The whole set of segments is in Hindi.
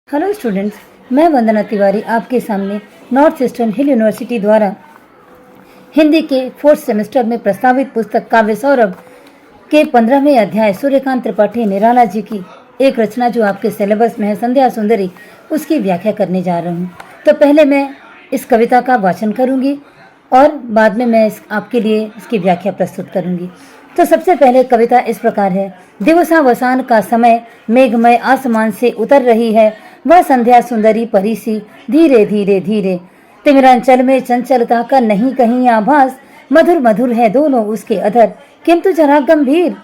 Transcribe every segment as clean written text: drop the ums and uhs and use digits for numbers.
हेलो स्टूडेंट्स, मैं वंदना तिवारी आपके सामने नॉर्थ ईस्टर्न हिल यूनिवर्सिटी द्वारा हिंदी के 4th सेमेस्टर में प्रस्तावित पुस्तक काव्य सौरभ के 15वें अध्याय सूर्यकांत त्रिपाठी निराला जी की एक रचना जो आपके सिलेबस में है, संध्या सुंदरी, उसकी व्याख्या करने जा रहा हूँ। तो पहले मैं इस कविता का वाचन करूँगी और बाद में मैं आपके लिए इसकी व्याख्या प्रस्तुत करूँगी। तो सबसे पहले कविता इस प्रकार है। दिवसावसान का समय मेघमय आसमान से उतर रही है, वह संध्या सुंदरी परी सी धीरे धीरे धीरे। तिमिरांचल में चंचलता का नहीं कहीं आभास, मधुर मधुर है दोनों उसके अधर, किंतु जरा गंभीर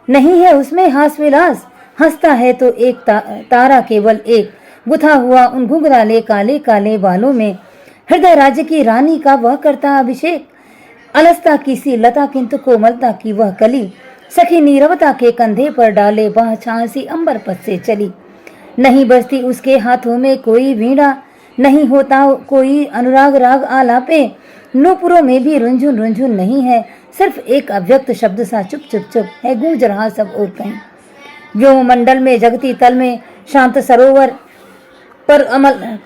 नहीं है उसमें हास विलास। हंसता है तो एक तारा केवल एक, गुथा हुआ उन घुंघराले काले काले बालों में। हृदय राज्य की रानी का वह करता अभिषेक, अलसता की सी लता किंतु कोमलता की वह कली। सखी नीरवता के कंधे पर डाले वह छांसी अंबर पथ से चली। नहीं बजती उसके हाथों में कोई वीणा, नहीं होता कोई अनुराग राग आलापे। नूपुरों में भी रुंझुन रुंझुन नहीं है, सिर्फ एक अव्यक्त शब्द सा चुप चुप चुप है गूंज रहा सब और कहीं। व्योम मंडल में जगती तल में शांत सरोवर पर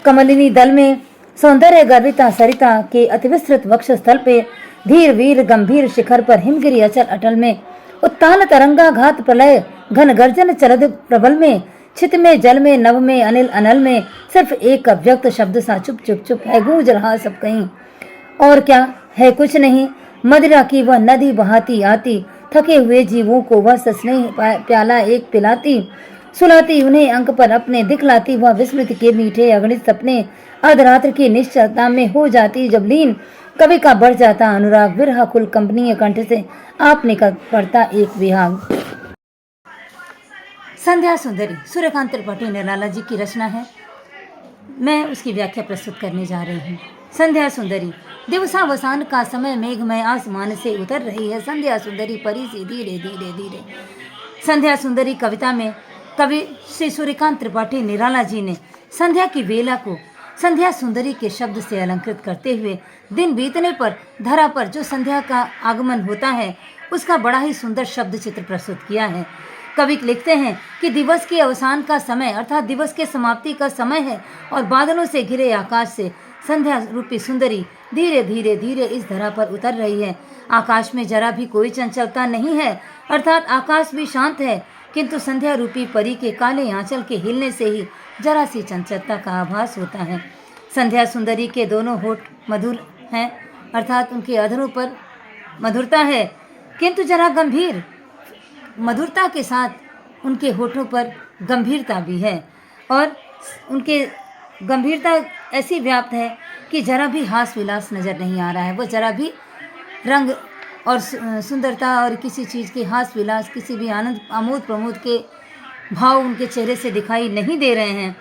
कमलिनी दल में, सौंदर्य गर्विता सरिता के अतिविस्तृत वक्ष स्थल पे, धीर वीर गंभीर शिखर पर हिमगिरी अचल अटल में, उत्ताल तरंगा घात प्रलय घन गर्जन चलद प्रबल में, छित में जल में नभ में अनिल अनल में, सिर्फ एक अव्यक्त शब्द सा चुप चुप चुप है गूंज रहा सब कहीं। और क्या है कुछ नहीं, मदिरा की वह नदी बहाती आती, थके हुए जीवों को वह सस्नेह प्याला एक पिलाती, सुलाती उन्हें अंक पर अपने, दिखलाती वह विस्मृति के मीठे अगणित सपने। अर्धरात्र की निश्चलता में हो जाती जब लीन, कवि का बढ़ जाता अनुराग, विरह कुल कंपनीय कंठ से आप निकल पड़ता एक विहाग। संध्या सुंदरी सूर्यकांत त्रिपाठी निराला जी की रचना है। मैं उसकी व्याख्या प्रस्तुत करने जा रही हूँ। संध्या सुंदरी। दिवसावसान का समय मेघमय आसमान से उतर रही है, संध्या सुंदरी परी सी धीरे धीरे धीरे। संध्या सुंदरी कविता में कवि श्री सूर्यकांत त्रिपाठी निराला जी ने संध्या की वेला को संध्या सुंदरी के शब्द से अलंकृत करते हुए दिन बीतने पर धरा पर जो संध्या का आगमन होता है उसका बड़ा ही सुंदर शब्द चित्र प्रस्तुत किया है। कवि लिखते हैं कि दिवस के अवसान का समय अर्थात दिवस के समाप्ति का समय है और बादलों से घिरे आकाश से संध्या रूपी सुंदरी धीरे धीरे धीरे इस धरा पर उतर रही है। आकाश में जरा भी कोई चंचलता नहीं है, अर्थात आकाश भी शांत है, किंतु संध्या रूपी परी के काले आंचल के हिलने से ही जरा सी चंचलता का आभास होता है। संध्या सुंदरी के दोनों होठ मधुर हैं, अर्थात उनके अधरों पर मधुरता है, किंतु जरा गंभीर। मधुरता के साथ उनके होठों पर गंभीरता भी है और उनके गंभीरता ऐसी व्याप्त है कि जरा भी हास विलास नज़र नहीं आ रहा है। वो जरा भी रंग और सुंदरता और किसी चीज़ के हास विलास, किसी भी आनंद आमोद प्रमोद के भाव उनके चेहरे से दिखाई नहीं दे रहे हैं।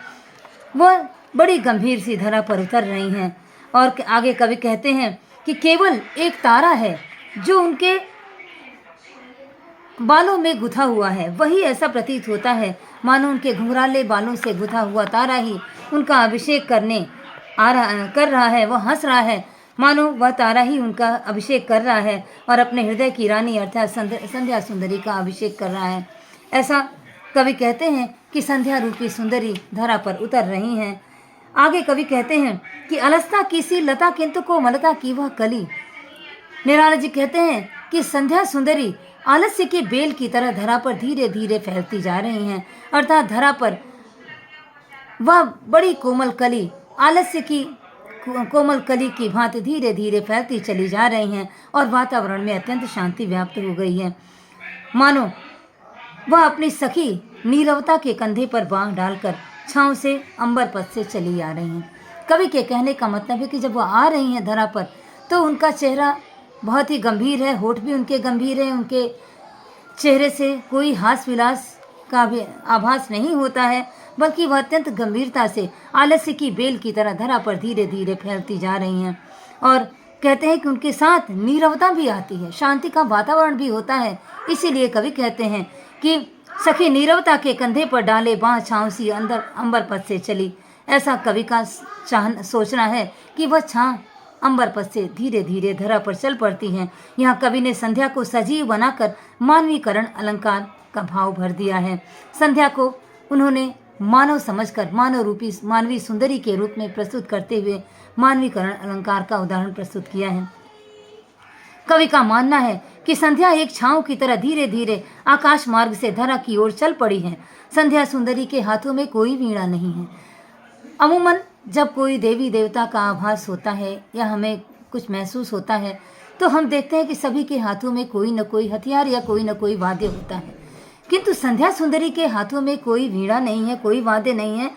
वह बड़ी गंभीर सी धरा पर उतर रही हैं। और आगे कवि कहते हैं कि केवल एक तारा है जो उनके बालों में गुथा हुआ है। वही ऐसा प्रतीत होता है मानो उनके घुंघराले बालों से गुथा हुआ तारा ही उनका अभिषेक कर रहा है। वह हंस रहा है मानो वह तारा ही उनका अभिषेक कर रहा है और अपने हृदय की रानी अर्थात संध्या सुंदरी का अभिषेक कर रहा है। ऐसा कवि कहते हैं कि संध्या रूपी सुंदरी धरा पर उतर रही हैं। आगे कवि कहते हैं कि अलसता की सी लता किंतु कोमलता की वह कली। निराला जी कहते हैं कि संध्या सुंदरी आलस्य की बेल की तरह धरा पर धीरे धीरे फैलती जा रही हैं, अर्थात धरा पर वह बड़ी कोमल कली आलस्य की कोमल कली की भांति धीरे धीरे फैलती चली जा रही हैं और वातावरण में अत्यंत शांति व्याप्त हो गई है। मानो वह अपनी सखी नीरवता के कंधे पर बांह डालकर छांव से अंबर पथ से चली आ रही हैं। कवि के कहने का मतलब है कि जब वह आ रही हैं धरा पर तो उनका चेहरा बहुत ही गंभीर है, होठ भी उनके गंभीर हैं, उनके चेहरे से कोई हास विलास का भी आभास नहीं होता है, बल्कि वह अत्यंत गंभीरता से आलस्य की बेल की तरह धरा पर धीरे धीरे फैलती जा रही हैं। और कहते हैं कि उनके साथ नीरवता भी आती है, शांति का वातावरण भी होता है। इसीलिए कवि कहते हैं कि सखी नीरवता के कंधे पर डाले बाँह छाँव सी अंदर अंबर पथ से चली। ऐसा कवि का सोचना है कि वह छाँ अंबर पथ से धीरे धीरे धरा पर चल पड़ती हैं। यहाँ कवि ने संध्या को सजीव बनाकर मानवीकरण अलंकार का भाव भर दिया है। संध्या को उन्होंने मानव समझकर मानव रूपी मानवीय सुंदरी के रूप में प्रस्तुत करते हुए मानवीकरण अलंकार का उदाहरण प्रस्तुत किया है। कवि का मानना है कि संध्या एक छांव की तरह धीरे धीरे आकाश मार्ग से धरा की ओर चल पड़ी है। संध्या सुंदरी के हाथों में कोई वीणा नहीं है। अमूमन जब कोई देवी देवता का आभास होता है या हमें कुछ महसूस होता है तो हम देखते हैं कि सभी के हाथों में कोई न कोई हथियार या कोई न कोई वाद्य होता है, किंतु संध्या सुंदरी के हाथों में कोई वीणा नहीं है, कोई वाद्य नहीं है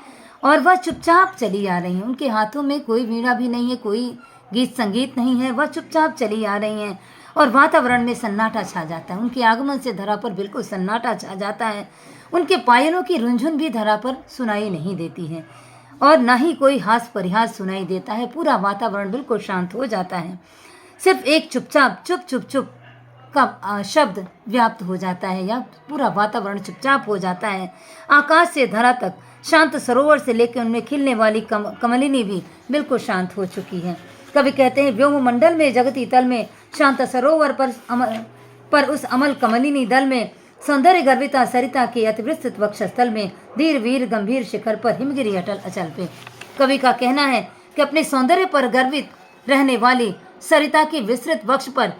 और वह चुपचाप चली आ रही है। उनके हाथों में कोई वीणा भी नहीं है, कोई गीत संगीत नहीं है, वह चुपचाप चली आ रही हैं और वातावरण में सन्नाटा छा जाता है। उनके आगमन से धरा पर बिल्कुल सन्नाटा छा जाता है। उनके पायलों की रुंझुन भी धरा पर सुनाई नहीं देती है और न ही कोई हास परिहास सुनाई देता है। पूरा वातावरण बिल्कुल शांत हो जाता है। सिर्फ एक चुपचाप चुप चुप चुप का शब्द व्याप्त हो जाता है या पूरा वातावरण चुपचाप हो जाता है। आकाश से धरा तक शांत सरोवर से लेकर उनमें खिलने वाली कमलिनी भी बिल्कुल शांत हो चुकी है। कवि कहते हैं व्योम मंडल में जगती तल में शांत सरोवर पर उस अमल कमलिनी दल में सौंदर्य गर्विता सरिता के अतिविस्तृत वक्षस्थल में धीर वीर गंभीर शिखर पर हिमगिरी अटल अचल पे। कवि का कहना है कि अपने सौंदर्य पर गर्वित रहने वाली सरिता के विस्तृत वक्ष पर,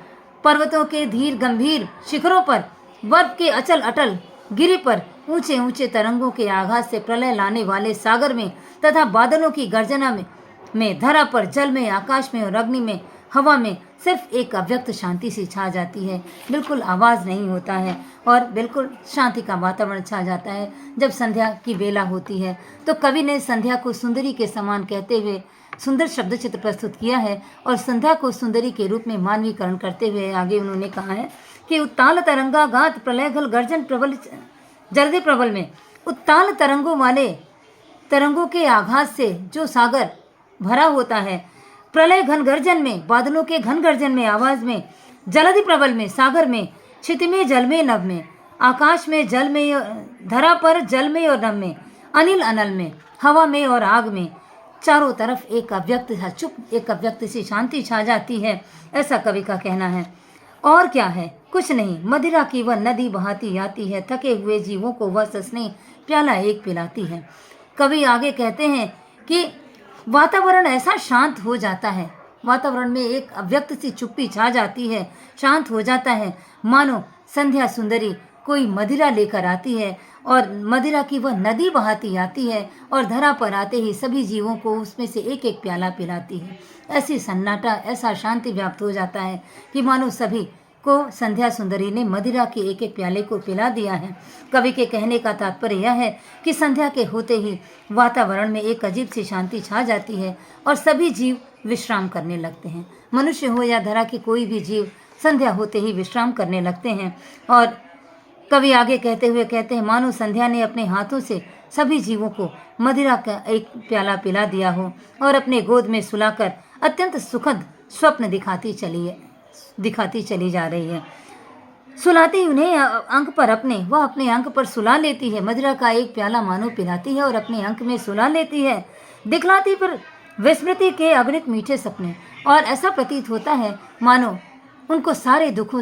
पर्वतों के धीर गंभीर शिखरों पर, बर्फ के अचल अटल गिरि पर, ऊंचे ऊंचे तरंगों के आघात से प्रलय लाने वाले सागर में तथा बादलों की गर्जना में धरा पर, जल में, आकाश में और अग्नि में, हवा में सिर्फ एक अव्यक्त शांति सी छा जाती है। बिल्कुल आवाज़ नहीं होता है और बिल्कुल शांति का वातावरण छा जाता है। जब संध्या की बेला होती है तो कवि ने संध्या को सुंदरी के समान कहते हुए सुंदर शब्द चित्र प्रस्तुत किया है और संध्या को सुंदरी के रूप में मानवीकरण करते हुए आगे उन्होंने कहा है कि उत्ताल तरंगा गात प्रलय घल गर्जन प्रबल जल्दी प्रबल में, उत्ताल तरंगों के आघात से जो सागर भरा होता है, प्रलय घन गर्जन में, बादलों के घन गर्जन में, आवाज में, जलधि प्रबल में, सागर में, क्षिति में, जल में, नभ में, आकाश में, जल में, धरा पर, जल में और नभ में, अनिल अनल में, हवा में और आग में, चारों तरफ एक अव्यक्त सी शांति छा जाती है। ऐसा कवि का कहना है। और क्या है? कुछ नहीं, मदिरा की वह नदी बहाती आती है, थके हुए जीवों को वह ससने प्याला एक पिलाती है। कवि आगे कहते हैं कि वातावरण ऐसा शांत हो जाता है, वातावरण में एक अव्यक्त सी चुप्पी छा जाती है, शांत हो जाता है, मानो संध्या सुंदरी कोई मदिरा लेकर आती है और मदिरा की वह नदी बहाती आती है और धरा पर आते ही सभी जीवों को उसमें से एक एक प्याला पिलाती है। ऐसी सन्नाटा, ऐसा शांति व्याप्त हो जाता है कि मानो सभी को संध्या सुंदरी ने मदिरा के एक एक प्याले को पिला दिया है। कवि के कहने का तात्पर्य यह है कि संध्या के होते ही वातावरण में एक अजीब सी शांति छा जाती है और सभी जीव विश्राम करने लगते हैं। मनुष्य हो या धरा के कोई भी जीव संध्या होते ही विश्राम करने लगते हैं। और कवि आगे कहते हैं मानो संध्या ने अपने हाथों से सभी जीवों को मदिरा का एक प्याला पिला दिया हो और अपने गोद में सुलाकर अत्यंत सुखद स्वप्न दिखाती चली जा रही है। सुलाती उन्हें अपने अंक पर सुला लेती है। मदिरा का एक प्याला मानो पिलाती है और अपने अंक में सुला लेती है। दिखलाती पर विस्मृति के अगणित मीठे सपने और ऐसा प्रतीत होता है मानो उनको सारे दुखों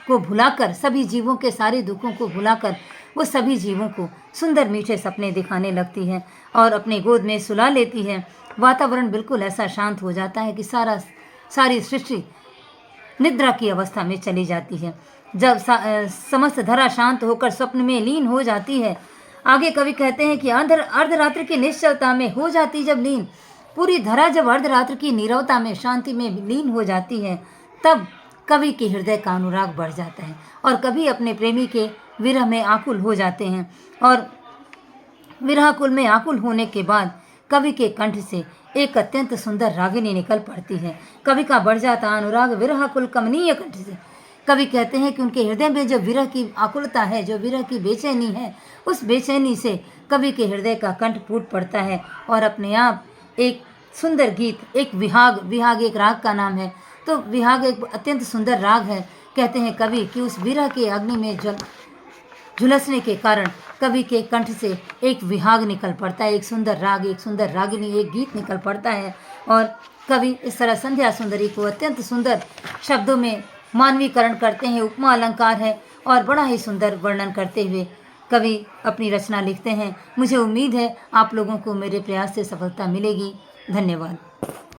को भुलाकर, सभी जीवों के सारे दुखों को भुलाकर वो सभी जीवों को सुंदर मीठे सपने दिखाने लगती है और अपने गोद में सुला लेती है। वातावरण बिल्कुल ऐसा शांत हो जाता है कि सारी सृष्टि निद्रा की अवस्था में चली जाती है। जब समस्त धरा शांत होकर स्वप्न में लीन हो जाती है। आगे कवि कहते हैं कि अर्धरात्रि की निश्चलता में हो जाती जब लीन, पूरी धरा जब अर्धरात्रि की नीरवता में, शांति में लीन हो जाती है, तब कवि के हृदय का अनुराग बढ़ जाता है और कवि अपने प्रेमी के विरह में आकुल हो जाते हैं। और विरहाकुल में आकुल होने के बाद कवि के कंठ से एक अत्यंत सुंदर रागिनी निकल पड़ती है। कवि का बढ़ जाता अनुराग विरहाकुल कमनीय कंठ से। कवि कहते हैं कि उनके हृदय में जो विरह की आकुलता है, जो विरह की बेचैनी है, उस बेचैनी से कवि के हृदय का कंठ फूट पड़ता है और अपने आप एक सुंदर गीत, एक विहाग एक राग का नाम है, तो विहाग एक अत्यंत सुंदर राग है। कहते हैं कवि कि उस विरह के अग्नि में झुलसने के कारण कवि के कंठ से एक विहाग निकल पड़ता है, एक सुंदर राग, एक सुंदर रागिनी, एक गीत निकल पड़ता है। और कवि इस तरह संध्या सुंदरी को अत्यंत सुंदर शब्दों में मानवीकरण करते हैं, उपमा अलंकार है और बड़ा ही सुंदर वर्णन करते हुए कवि अपनी रचना लिखते हैं। मुझे उम्मीद है आप लोगों को मेरे प्रयास से सफलता मिलेगी। धन्यवाद।